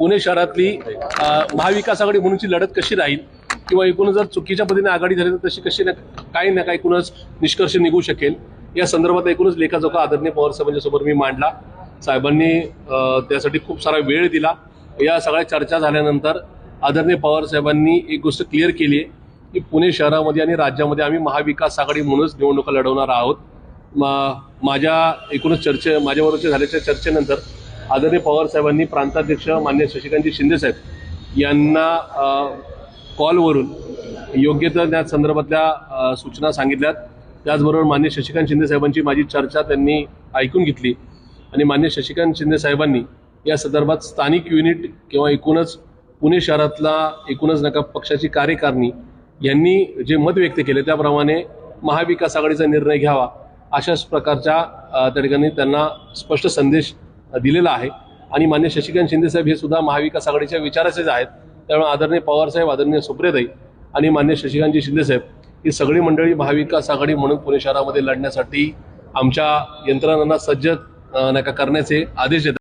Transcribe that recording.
पुणे शहरातली महाविकास आघाडी म्हणूनची लढत कशी राहील किंवा एकूणच जर चुकीच्या पद्धतीने आघाडी झाली तर तशी कशी काही ना काही एकूणच निष्कर्ष निघू शकेल या संदर्भात एकूणच लेखाजोखा आदरणीय पवार साहेबांच्या समोर मी मांडला। साहेबांनी त्यासाठी खूप सारा वेळ दिला। या सगळ्या चर्चा झाल्यानंतर आदरणीय पवार साहेबांनी एक गोष्ट क्लिअर केली आहे की पुणे शहरामध्ये आणि राज्यामध्ये आम्ही महाविकास आघाडी म्हणूनच निवडणुका लढवणार आहोत। माझ्या एकूणच माझ्याबरोबरच्या झाल्याच्या चर्चेनंतर आदरणीय पवार साहेबांनी प्रांताध्यक्ष मान्य शशिकांतजी शिंदे साहेब यांना कॉलवरून योग्य त्या संदर्भातल्या सूचना सांगितल्यात। त्याचबरोबर मान्य शशिकांत शिंदे साहेबांची माझी चर्चा त्यांनी ऐकून घेतली आणि मान्य शशिकांत शिंदे साहेबांनी या संदर्भात स्थानिक युनिट किंवा एकूणच पुणे शहरातला एकूणच नका पक्षाची कार्यकारिणी यांनी जे मत व्यक्त केले त्याप्रमाणे महाविकास आघाडीचा निर्णय घ्यावा अशाच प्रकारच्या त्या ठिकाणी त्यांना स्पष्ट संदेश दिलेला आहे। आणि मान्य शशिकांत शिंदे साहेब हे सुद्धा महाविकास आघाडीच्या विचाराचेच आहेत। त्यामुळे आदरणीय पवार साहेब, आदरणीय सुप्रियाताई आणि मान्य शशिकांतजी शिंदे साहेब ही सगळी मंडळी महाविकास आघाडी म्हणून पुणे शहरामध्ये लढण्यासाठी आमच्या यंत्रणांना सज्ज करण्याचे आदेश देतात।